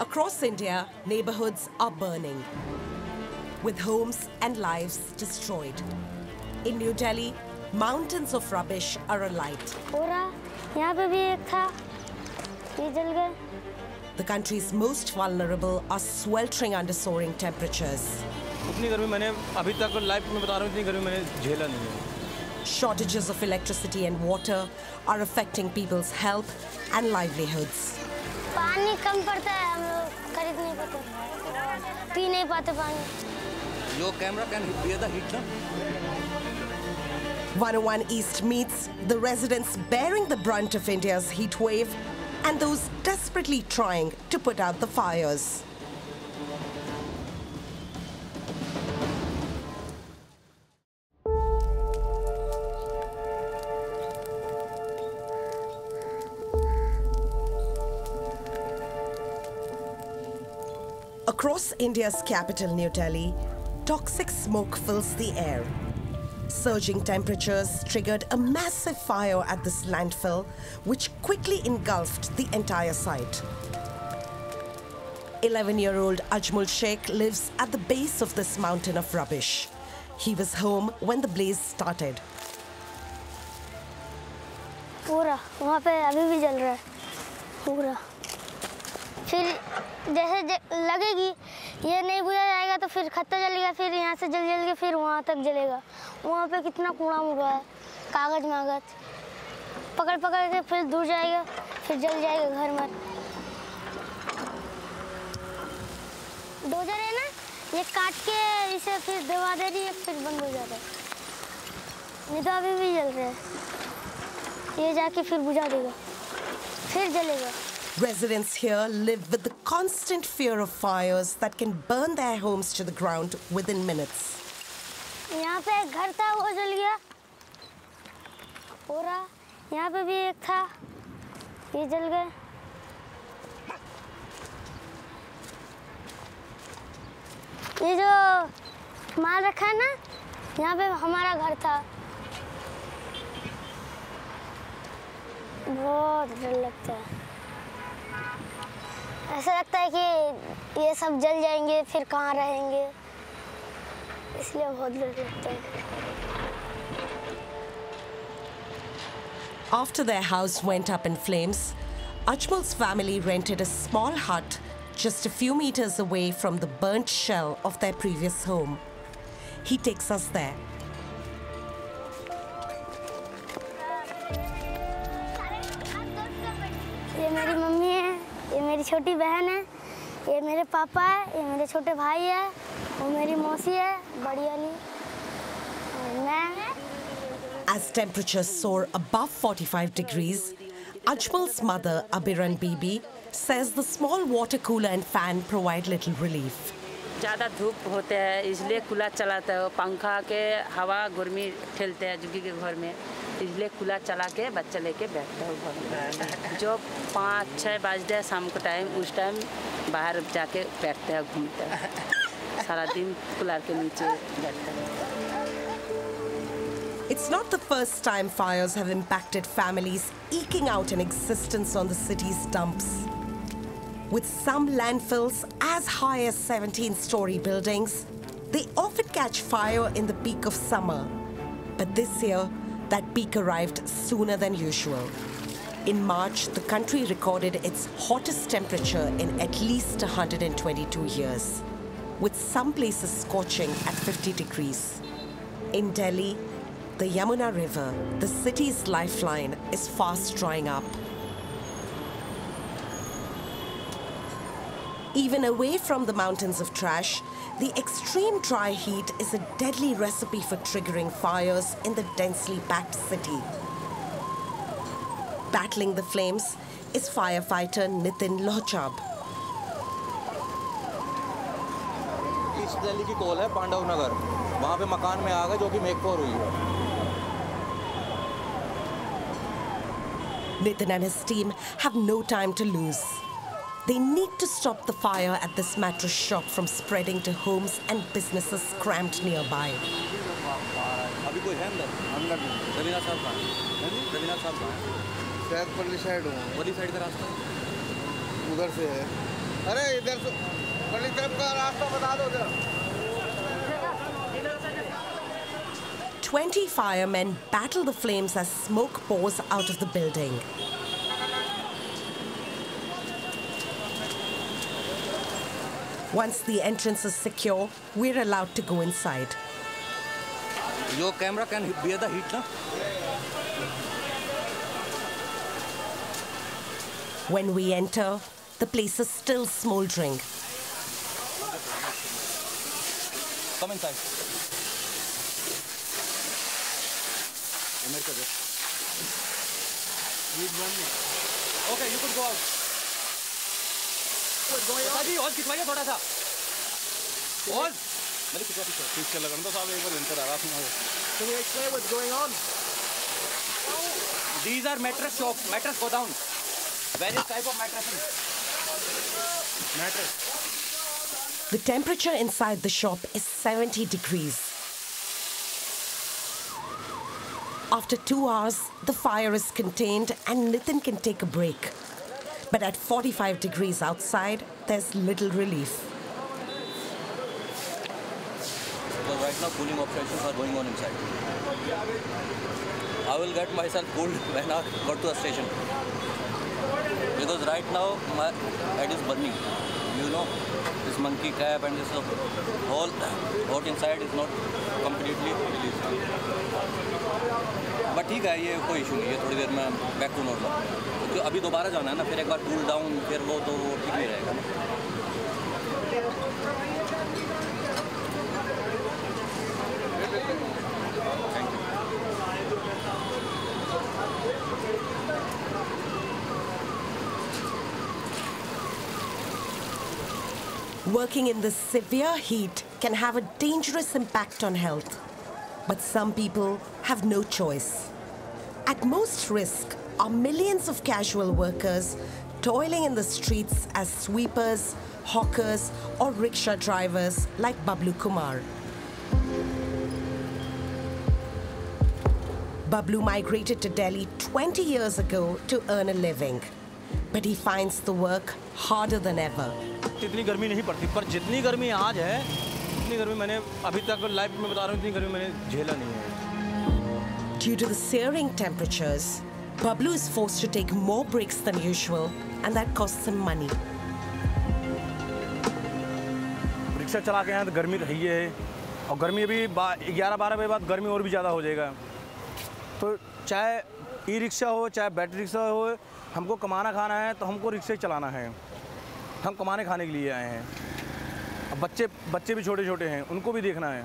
Across India, neighborhoods are burning, with homes and lives destroyed. In New Delhi, mountains of rubbish are alight. The country's most vulnerable are sweltering under soaring temperatures. Shortages of electricity and water are affecting people's health and livelihoods. पानी कम पड़ता है, हम लोग खरीद नहीं पाते, P नहीं पाते पानी। Your camera can bear the heat, no? 101 East meets the residents bearing the brunt of India's heat wave and those desperately trying to put out the fires. Across India's capital, New Delhi, toxic smoke fills the air. Surging temperatures triggered a massive fire at this landfill, which quickly engulfed the entire site. 11-year-old Ajhmool Sheikh lives at the base of this mountain of rubbish. He was home when the blaze started. पूरा वहाँ पे अभी भी जल रहा है पूरा। फिर जैसे लगेगी ये नहीं बुझा जाएगा तो फिर खत्ता जलेगा, फिर यहाँ से जल के फिर वहाँ तक जलेगा। वहाँ पे कितना कूड़ा मुड़ा है, कागज मागज पकड़ के फिर दूर जाएगा, फिर जल जाएगा घर में। डोजर है ना, ये काट के इसे फिर दबा दे रही है, फिर बंद हो जाता है। नहीं तो अभी भी जल रहा है, ये जाके फिर बुझा देगा, फिर जलेगा। Residents here live with the constant fear of fires that can burn their homes to the ground within minutes. यहाँ पे एक घर था, वो जल गया पूरा। यहाँ पे भी एक था, ये जल गए। ये जो माल रखा है ना, यहाँ पे हमारा घर था। बहुत डर लगता है, ऐसा लगता है कि ये सब जल जाएंगे, फिर कहाँ रहेंगे, इसलिए बहुत डर लगता है। After their house went up in flames, Ajhmool's family rented a small hut just a few meters away from the burnt shell of their previous home. He takes us there. ये मेरी मम्मी है, ये मेरी छोटी बहन है, ये मेरे पापा है, ये मेरे छोटे भाई है, वो मेरी मौसी है, बड़ी वाली, और मैं। As temperatures soar above 45 degrees, Ajhmool's mother, Abiran Bibi, says the small water cooler and fan provide little relief. ज़्यादा धूप होते हैं इसलिए कूलर चलाते हैं, पंखा के हवा गर्मी ठेलते हैं झुग्गी के घर में, इसलिए कूलर चला के बच्चा लेके बैठते हैं घर में। जो 5-6 बजते हैं शाम को टाइम, उस टाइम बाहर जाके बैठते हैं, घूमते हैं, सारा दिन कूलर के नीचे बैठते हैं। It's not the first time fires have impacted families eking out an existence on the city's dumps. With some landfills as high as 17-story buildings, they often catch fire in the peak of summer. But this year, that peak arrived sooner than usual. In March, the country recorded its hottest temperature in at least 122 years, with some places scorching at 50 degrees. In Delhi, the Yamuna River, the city's lifeline, is fast drying up. Even away from the mountains of trash, the extreme dry heat is a deadly recipe for triggering fires in the densely packed city. Battling the flames is firefighter Niti Lohchab. East Delhi की call है पांडव नगर, वहाँ पे मकान में आग है जो कि मेकफोर हुई है। Nitin and his team have no time to lose. They need to stop the fire at this mattress shop from spreading to homes and businesses crammed nearby. अभी कोई है अंदर? रवीना साहब कहाँ हैं? रवीना साहब कहाँ हैं? शायद परली साइड हो। परली साइड का रास्ता उधर से है। अरे इधर से गली तरफ का रास्ता बता दो जरा। 20 firemen battle the flames as smoke pours out of the building. Once the entrance is secure, we're allowed to go inside. Your camera can bear the heat, na? When we enter, the place is still smoldering. Come inside. Okay, you could go out. और खिंचवाइए थोड़ा सा। और मेरे खिंचवा पीछे। पीछे लगन तो साहब एक बार इंटर आ रहा था। Can you explain what's going on? These are mattress shop. Mattress go down. Various type of mattresses. Mattress. The temperature inside the shop is 70 degrees. After 2 hours, the fire is contained and Nitin can take a break. But at 45 degrees outside, there's little relief. So right now, cooling operations are going on inside. I will get myself cooled when I got to a station. Because right now, my head is burning. You know, this monkey cap and this whole what inside is not completely released. But ठीक है, ये कोई issue नहीं है, थोड़ी देर में back to normal. तो अभी दोबारा जाना है ना, फिर एक बार कूल डाउन, फिर वो तो ठीक नहीं रहेगा ना। Working in this severe heat can have a dangerous impact on health. But some people have no choice. At most risk are millions of casual workers toiling in the streets as sweepers, hawkers, or rickshaw drivers like Bablu Kumar. Bablu migrated to Delhi 20 years ago to earn a living. But he finds the work harder than ever. इतनी गर्मी नहीं पड़ती, पर जितनी गर्मी आज है, इतनी गर्मी मैंने अभी तक लाइफ में बता रहा हूँ, इतनी गर्मी मैंने झेला नहीं है। Due to the searing temperatures, Bablu is forced to take more breaks than usual, and that costs him money. Rickshaw चला के यहाँ तो गर्मी रही है, और गर्मी अभी 11-12 बजे बाद गर्मी और भी ज़्यादा हो जाएगा। तो चाहे ई रिक्शा हो, चाहे बैटरी रिक्शा हो, हमको कमाना खाना है तो हमको रिक्शा ही चलाना है। हम कमाने खाने के लिए आए हैं। अब बच्चे भी छोटे छोटे हैं, उनको भी देखना है,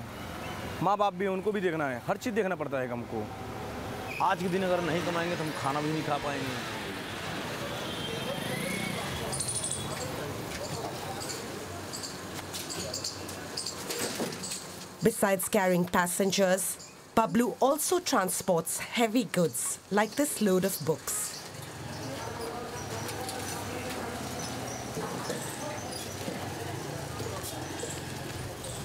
माँ बाप भी हैं, उनको भी देखना है, हर चीज़ देखना पड़ता है हमको। आज के दिन अगर नहीं कमाएंगे तो हम खाना भी नहीं खा पाएंगे। Besides carrying passengers, Bablu also transports heavy goods like this load of books.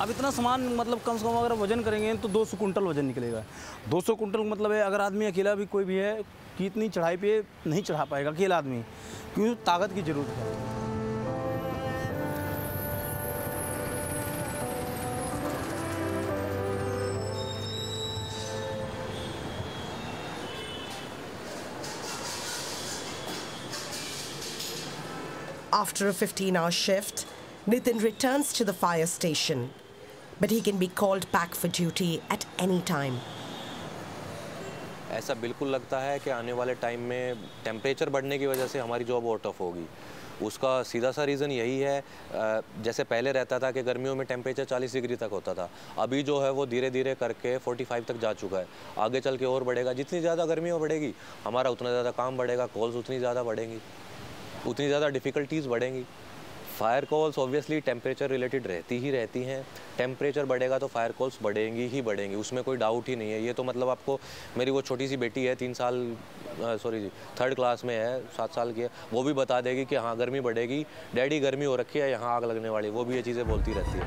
अब इतना सामान मतलब कम से कम अगर वजन करेंगे तो 200 कुंटल वजन निकलेगा। 200 कुंटल मतलब है अगर आदमी अकेला भी कोई भी है कि इतनी चढ़ाई पे नहीं चढ़ा पाएगा अकेला आदमी, क्योंकि ताकत की ज़रूरत है। After a 15-hour shift, Nitin returns to the fire station, but he can be called back for duty at any time. ऐसा बिल्कुल लगता है कि आने वाले टाइम में टेम्परेचर बढ़ने की वजह से हमारी जॉब और टफ होगी। उसका सीधा सा रीज़न यही है, जैसे पहले रहता था कि गर्मियों में टेम्परेचर 40 डिग्री तक होता था, अभी जो है वो धीरे धीरे करके 45 तक जा चुका है। आगे चल के और बढ़ेगा। जितनी ज़्यादा गर्मी बढ़ेगी हमारा उतना ज़्यादा काम बढ़ेगा, कॉल्स उतनी ज़्यादा बढ़ेंगी, उतनी ज़्यादा डिफ़िकल्टीज़ बढ़ेंगी। Fire calls obviously temperature related रहती हैं। टेम्परेचर बढ़ेगा तो फायर कॉल्स बढ़ेंगी ही बढ़ेंगी, उसमें कोई डाउट ही नहीं है। ये तो मतलब आपको, मेरी वो छोटी सी बेटी है 3rd क्लास में है, 7 साल की है, वो भी बता देगी कि हाँ गर्मी बढ़ेगी, डैडी गर्मी हो रखी है, यहाँ आग लगने वाली, वो भी ये चीज़ें बोलती रहती है।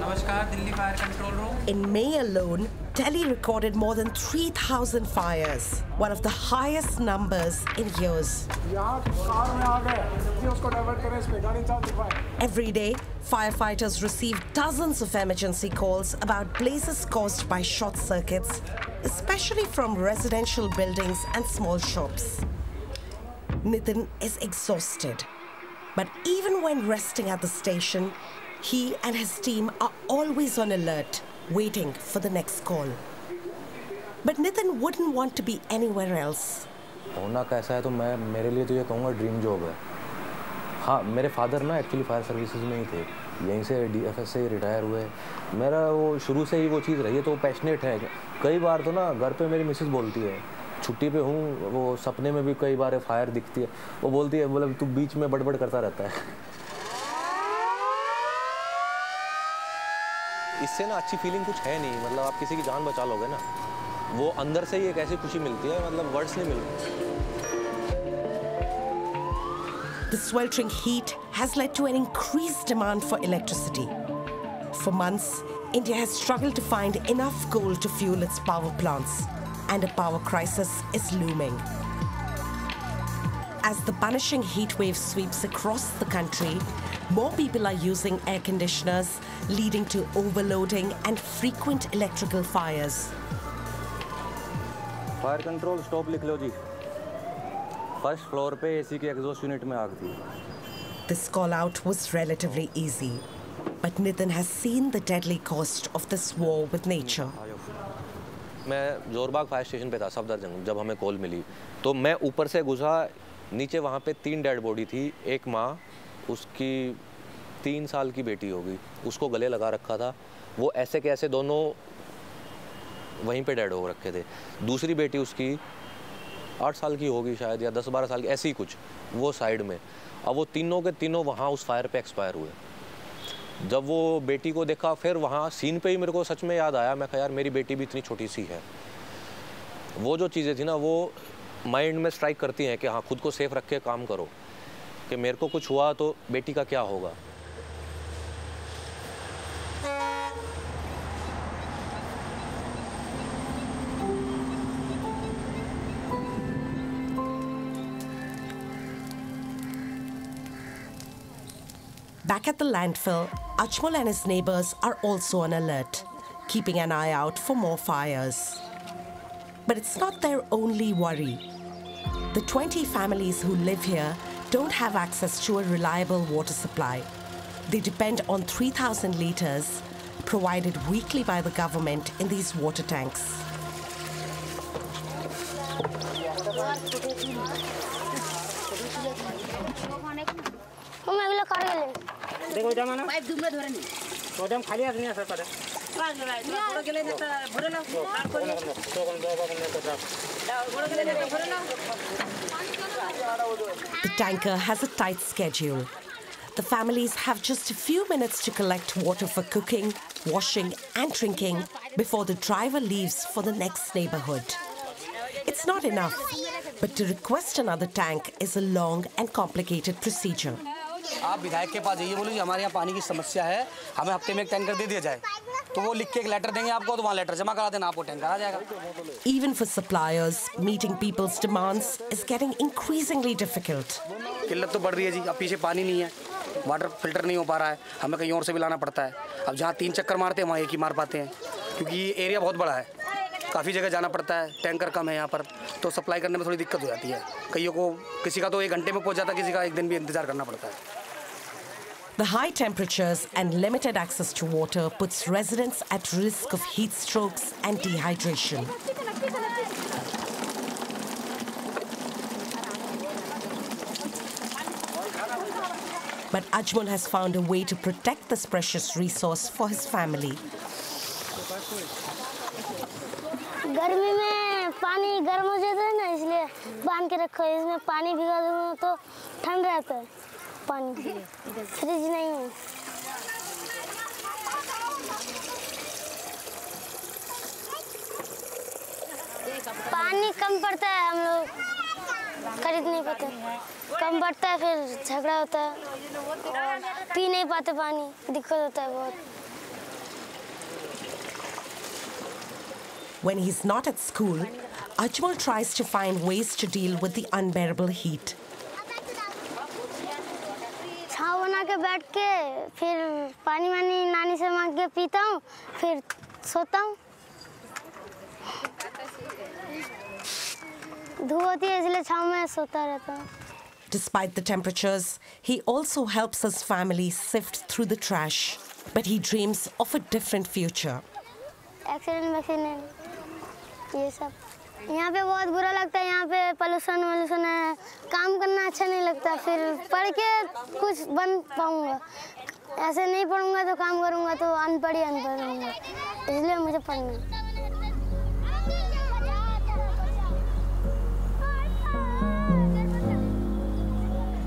नमस्कार, Delhi fire control room. In May alone, Delhi recorded more than 3,000 fires, one of the highest numbers in years. Every day, firefighters receive dozens of emergency calls about blazes caused by short circuits, especially from residential buildings and small shops. Nitin is exhausted, but even when resting at the station, he and his team are always on alert, waiting for the next call. But Nitin wouldn't want to be anywhere else. होना कैसा है तो मैं मेरे लिए तो ये कहूँगा ड्रीम जॉब है। हाँ, मेरे फादर ना एक्चुअली फायर सर्विसेज में ही थे, यहीं से DFS से रिटायर हुए। मेरा वो शुरू से ही वो चीज़ रही है, तो पैशनेट है। कई बार तो ना घर पे मेरी मिसेस बोलती है, छुट्टी पे हूँ, वो सपने में भी कई बार फायर दिखती है, वो बोलती है बोले तू बीच में बड़बड़ करता रहता है। इससे ना अच्छी फीलिंग कुछ है नहीं, मतलब आप किसी की जान बचा लोगे ना, वो अंदर से ही एक ऐसी खुशी मिलती है, मतलब वर्ड्स नहीं मिलते। The sweltering heat has led to an increased demand for electricity. For months, India has struggled to find enough coal to fuel its power plants, and a power crisis is looming. As the punishing heat wave sweeps across the country, more people are using air conditioners, leading to overloading and frequent electrical fires. Fire control stop लिख लो जी। First floor पे AC के exhaust unit में आग थी। This call out was relatively easy, but Nitin has seen the deadly cost of this war with nature. मैं Jorbagh fire station पे था सफदरजंग, जब हमें कॉल मिली तो मैं ऊपर से घुसा, नीचे वहाँ पे 3 डेड बॉडी थी। एक माँ, उसकी 3 साल की बेटी होगी, उसको गले लगा रखा था, वो ऐसे के ऐसे दोनों वहीं पे डेड हो रखे थे। दूसरी बेटी उसकी 8 साल की होगी शायद, या 10-12 साल की, ऐसी ही कुछ, वो साइड में। अब वो तीनों के तीनों वहाँ उस फायर पे एक्सपायर हुए। जब वो बेटी को देखा, फिर वहाँ सीन पे ही मेरे को सच में याद आया, मैं कहा यार मेरी बेटी भी इतनी छोटी सी है। वो जो चीज़ें थी ना, वो माइंड में स्ट्राइक करती हैं कि हाँ, खुद को सेफ रख के काम करो, कि मेरे को कुछ हुआ तो बेटी का क्या होगा। Back at the landfill, Ajhmool and his neighbors are also on alert, keeping an eye out for more fires. But it's not their only worry. The 20 families who live here don't have access to a reliable water supply. They depend on 3,000 litres provided weekly by the government in these water tanks. देखो जमाना pipe दूर में धरे नहीं तो dam खाली आदमी ऐसा करे थोड़ा के लिए जाता भरे लो The tanker has a tight schedule. The families have just a few minutes to collect water for cooking, washing and drinking before the driver leaves for the next neighborhood. It's not enough, but to request another tank is a long and complicated procedure. आप विधायक के पास जाइए, बोलिए हमारे यहाँ पानी की समस्या है, हमें हफ्ते में एक टैंकर दे दिया जाए, तो वो लिख के एक लेटर देंगे आपको, तो वहाँ लेटर जमा करा देना, आपको टैंकर आ जाएगा। Even for suppliers, meeting people's demands is getting increasingly difficult. किल्लत तो बढ़ रही है जी, अब पीछे पानी नहीं है, वाटर फिल्टर नहीं हो पा रहा है, हमें कहीं और से भी लाना पड़ता है। अब जहाँ 3 चक्कर मारते हैं वहाँ एक ही मार पाते हैं, क्योंकि ये एरिया बहुत बड़ा है, काफ़ी जगह जाना पड़ता है, टैंकर कम है यहाँ पर, तो सप्लाई करने में थोड़ी दिक्कत हो जाती है। कईयों को, किसी का तो 1 घंटे में पहुँच जाता है, किसी का 1 दिन भी इंतजार करना पड़ता है। The high temperatures and limited access to water puts residents at risk of heat strokes and dehydration. But Ajhmool has found a way to protect this precious resource for his family. गर्मी में पानी गर्म हो जाता है ना, इसलिए बांध के रखो। इसमें पानी भिगा दो तो ठंड रहता है, पानी फ्रिज नहीं है। पानी कम पड़ता है, हम लोग खरीद नहीं पाते, कम पड़ता है, फिर झगड़ा होता है, पी नहीं पाते पानी, दिक्कत होता है बहुत। When he's not at school, Ajhmool tries to find ways to deal with the unbearable heat. छाव बना के बैठ के फिर पानी वानी नानी से मांग के पीता हूँ, फिर सोता हूँ। धूप होती है इसलिए छाव में सोता रहता हूँ। Despite the temperatures, he also helps his family sift through the trash. But he dreams of a different future. Accident ये सब यहाँ पे बहुत बुरा लगता है। यहाँ पे पोल्यूशन है, काम करना अच्छा नहीं लगता। फिर पढ़ के कुछ बन पाऊँगा, ऐसे नहीं पढ़ूँगा तो काम करूँगा तो अनपढ़ रहूँगा, इसलिए मुझे पढ़ना है।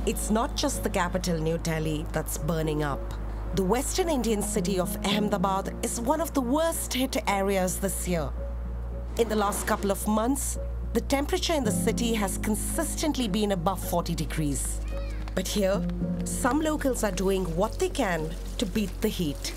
It's not just the capital, New Delhi, that's burning up. The Western Indian city of Ahmedabad is one of the worst hit areas this year. In the last couple of months, the temperature in the city has consistently been above 40 degrees. But here, some locals are doing what they can to beat the heat.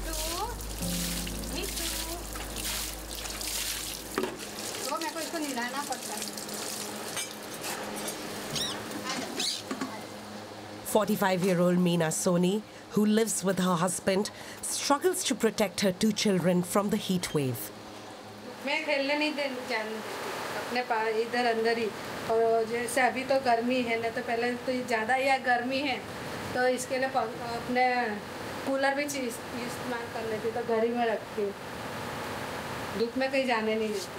"45-year-old Meena Soni, who lives with her husband, struggles to protect her 2 children from the heat wave. मैं खेलने नहीं अपने इधर अंदर ही, और जैसे अभी तो गर्मी है ना, तो पहले तो ज़्यादा या गर्मी है तो इसके लिए अपने कूलर भी इस्तेमाल कर लेती, तो घर ही में रखती हूँ, धूप में कहीं जाने नहीं देती।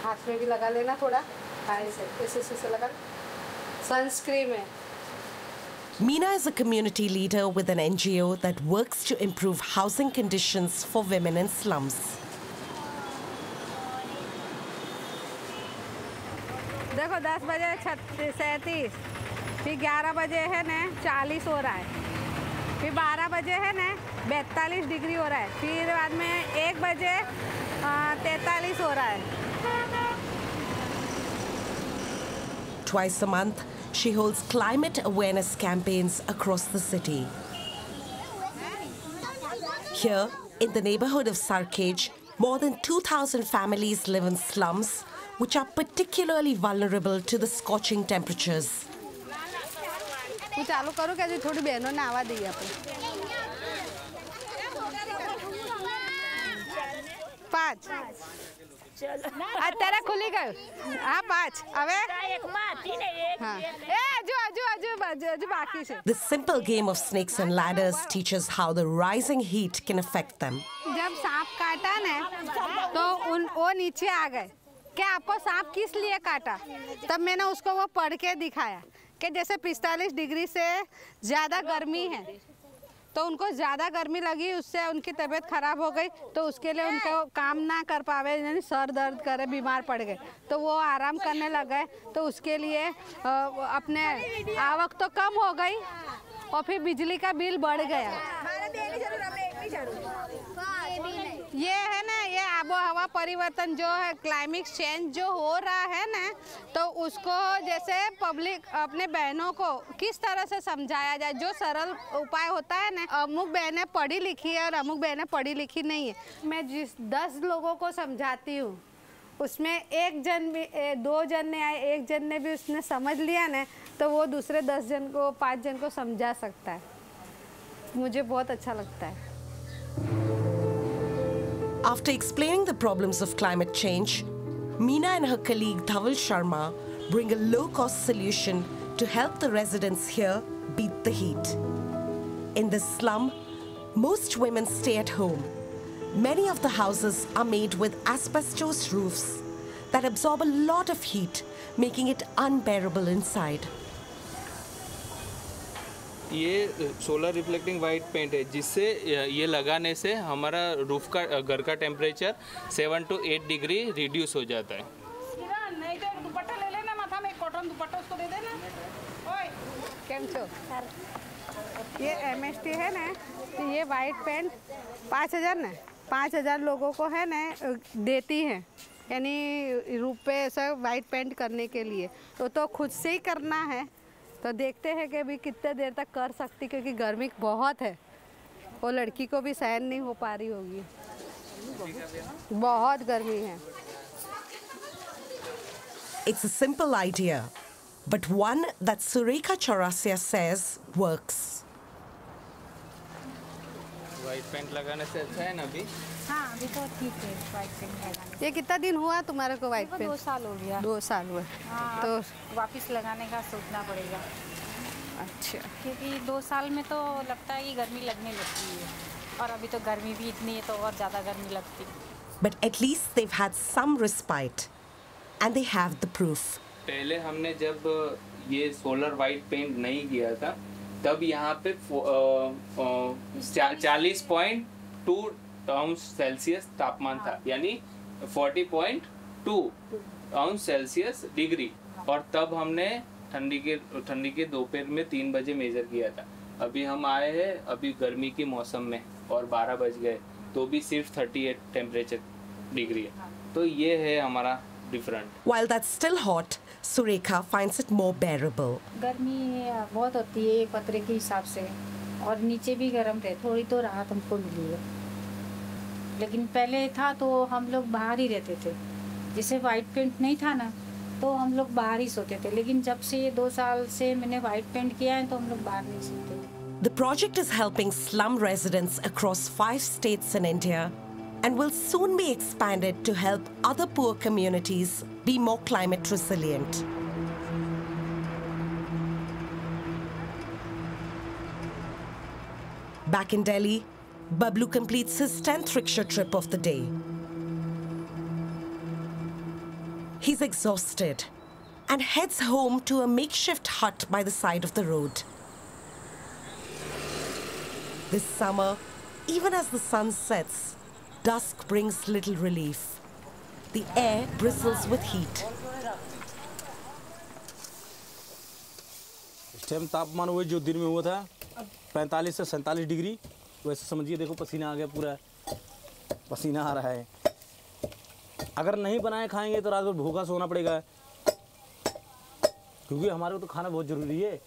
हाथ में भी लगा लेना थोड़ा, ऐसे लगा, सनस्क्रीन है। Meena is a community leader with an NGO that works to improve housing conditions for women in slums. देखो 10 बजे 37, फिर 11 बजे है ना 40 हो रहा है, फिर 12 बजे है ना 42 डिग्री हो रहा है, फिर बाद में 1 बजे 43 हो रहा है। Twice a month, she holds climate awareness campaigns across the city. Here, in the neighborhood of Sarkej, more than 2,000 families live in slums, which are particularly vulnerable to the scorching temperatures. चालू करो क्या, जो थोड़ी बहनों ने आवाज दी अपने 5 तेरा खुली गए, हाँ 5 अबे हाँ जो बाकी से। The simple game of snakes and ladders teaches how the rising heat can affect them. जब सांप काटा ना तो वो नीचे आ गए, क्या आपको सांप किस लिए काटा, तब मैंने उसको वो पढ़ के दिखाया कि जैसे 45 डिग्री से ज़्यादा गर्मी है तो उनको ज़्यादा गर्मी लगी, उससे उनकी तबीयत ख़राब हो गई, तो उसके लिए उनको काम ना कर पावे, यानी सर दर्द करे, बीमार पड़ गए, तो वो आराम करने लग गए, तो उसके लिए अपने आवक तो कम हो गई और फिर बिजली का बिल बढ़ गया। ये है ना, ये आबो हवा परिवर्तन जो है, क्लाइमेट चेंज जो हो रहा है ना, तो उसको जैसे पब्लिक अपने बहनों को किस तरह से समझाया जाए, जो सरल उपाय होता है ना। अमुक बहनें पढ़ी लिखी है और अमुक बहनें पढ़ी लिखी नहीं है, मैं जिस 10 लोगों को समझाती हूँ उसमें 1 जन भी 2 जन ने आए, 1 जन ने भी उसने समझ लिया ना, तो वो दूसरे 10 जन को 5 जन को समझा सकता है। मुझे बहुत अच्छा लगता है। After explaining the problems of climate change, Meena and her colleague Dhaval Sharma bring a low-cost solution to help the residents here beat the heat. In this slum, most women stay at home. Many of the houses are made with asbestos roofs that absorb a lot of heat, making it unbearable inside. ये solar reflecting white paint है, जिससे ये लगाने से हमारा roof का घर का टेम्परेचर 7 to 8 डिग्री रिड्यूस हो जाता है। नहीं तो दुपट्टा ले लेना, माथा में कॉटन दुपट्टा उसको दे देना। ओए केम छो? ये MST है ना, तो ये वाइट पेंट 5000 ना 5000 लोगों को है ना देती है, यानी रूफ पे ऐसा वाइट पेंट करने के लिए। तो खुद से ही करना है, तो देखते हैं कि अभी कितने देर तक कर सकती, क्योंकि गर्मी बहुत है, वो लड़की को भी सहन नहीं हो पा रही होगी। बहुत गर्मी है। It's a simple idea, but one that Surekha Chaurasia says works. White paint लगाने से अच्छा है ना अभी? हाँ अभी तो ठीक है वाइट पेंट लगाने। ये कितना दिन हुआ तुम्हारे को वाइट पेंट? 2 साल हो गया। 2 साल हुए। हाँ, तो वापस लगाने का सोचना पड़ेगा। अच्छा। क्योंकि 2 साल में तो लगता है कि गर्मी लगने लगती है और अभी तो गर्मी भी इतनी है तो और ज़्यादा गर्मी लगती है। But at least they've had some respite, and they have the proof. पहले हमने जब ये सोलर वाइट पेंट नहीं किया था तब यहाँ पे 40.2 अंश सेल्सियस तापमान था, यानी 40.2 अंश सेल्सियस डिग्री, और तब हमने ठंडी के दोपहर में 3 बजे मेजर किया था। अभी हम आए हैं अभी गर्मी के मौसम में और 12 बज गए तो भी सिर्फ 38 टेम्परेचर डिग्री है, तो ये है हमारा different. While that's still hot, Surekha finds it more bearable. गर्मी बहुत होती है पतरे के हिसाब से और नीचे भी गर्म रहे, थोड़ी तो राहत हमको मिली है। लेकिन पहले था तो हम लोग बाहर ही रहते थे, जैसे वाइट पेंट नहीं था ना तो हम लोग बाहर ही सोते थे, लेकिन जब से ये 2 साल से मैंने वाइट पेंट किया है तो हम लोग बाहर नहीं सोते। The project is helping slum residents across 5 states in India and will soon be expanded to help other poor communities be more climate resilient. Back in Delhi, Bablu completes his 10th rickshaw trip of the day. He's exhausted and heads home to a makeshift hut by the side of the road. This summer, even as the sun sets, dusk brings little relief. The air bristles with heat. इस time तापमान वो जो दिन में हुआ था 45 से 47 degree, वैसे समझिए देखो पसीना आ गया, पूरा पसीना आ रहा है। अगर नहीं बनाए खाएंगे तो रात भर भूखा सोना पड़ेगा, क्योंकि हमारे को तो खाना बहुत ज़रूरी है।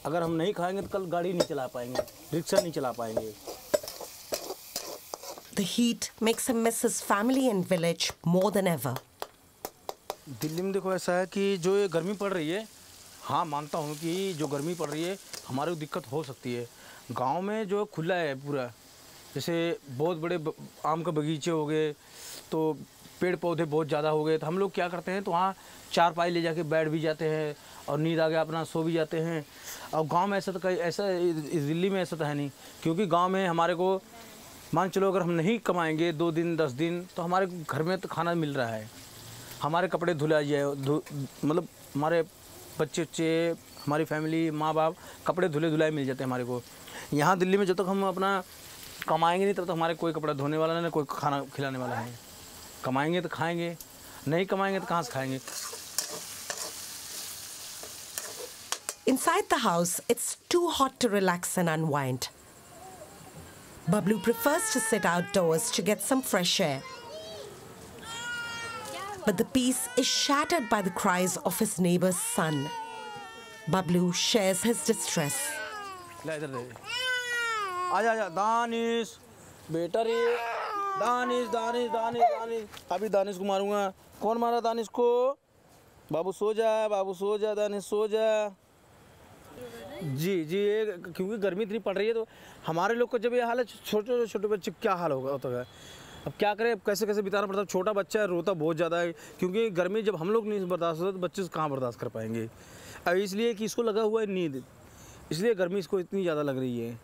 अगर हम नहीं खाएंगे तो कल गाड़ी नहीं चला पाएंगे, रिक्शा नहीं चला पाएंगे। The heat makes him miss his family and village more than ever. Delhi में देखो ऐसा है कि जो ये गर्मी पड़ रही है, हाँ मानता हूँ कि जो गर्मी पड़ रही है हमारे को दिक्कत हो सकती है। गांव में जो खुला है पूरा, जैसे बहुत बड़े आम के बगीचे हो गए, तो पेड़ पौधे बहुत ज़्यादा हो गए, तो हम लोग क्या करते हैं तो वहाँ चारपाई ले जाके बैठ भी जाते हैं और नींद आ गया अपना सो भी जाते हैं। और गांव में ऐसा तो कहीं ऐसा इस दिल्ली में ऐसा तो है नहीं, क्योंकि गांव में हमारे को मान चलो अगर हम नहीं कमाएंगे 2 दिन 10 दिन तो हमारे घर में तो खाना मिल रहा है, हमारे कपड़े धुला जाए, मतलब हमारे बच्चे हमारी फैमिली माँ बाप कपड़े धुलाए मिल जाते हैं हमारे को। यहाँ दिल्ली में जब तक हम अपना कमाएंगे नहीं तब तक हमारे कोई कपड़ा धोने वाला नहीं, कोई खाना खिलाने वाला है। कमाएंगे तो खाएंगे, नहीं कमाएंगे तो कहाँ से खाएंगे। Inside the house, it's too hot to relax and unwind. Bablu prefers to sit outdoors to get some fresh air. But the peace is shattered by the cries of his neighbor's son. Bablu shares his distress. आजा दानिश बेटा रे, दानिश अभी दानिश को मारूंगा। कौन मारा दानिश को? बाबू सो जा दानिश सो जा। जी ये क्योंकि गर्मी इतनी पड़ रही है तो हमारे लोग को जब ये हाल है, छोटे बच्चे क्या हाल होता है। अब क्या करें, कैसे बिताना पड़ता है। छोटा बच्चा है, रोता बहुत ज़्यादा है, क्योंकि गर्मी जब हम लोग नहीं बर्दाश्त होता तो बच्चे कहाँ बर्दाश्त कर पाएंगे। अब इसलिए कि इसको लगा हुआ है नींद, इसलिए गर्मी इसको इतनी ज़्यादा लग रही है।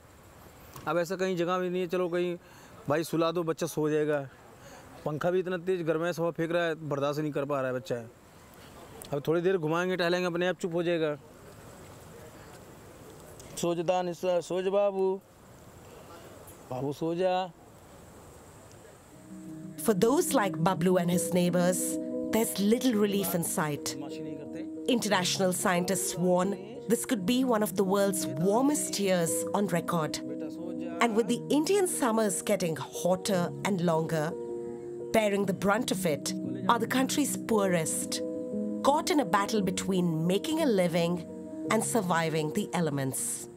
अब ऐसा कहीं जगह भी नहीं है, चलो कहीं भाई सुला दो बच्चा सो जाएगा। पंखा भी इतना तेज़ गर्माइश हवा फेंक रहा है, बर्दाश्त नहीं कर पा रहा है बच्चा। अब थोड़ी देर घुमाएंगे टहलेंगे अपने आप चुप हो जाएगा। सो जा दानिश, सो जा बाबू सो जा। For those like Bablu and his neighbors, there's little relief in sight. International scientists warn this could be one of the world's warmest years on record. And with the Indian summers getting hotter and longer, bearing the brunt of it are the country's poorest, caught in a battle between making a living and surviving the elements.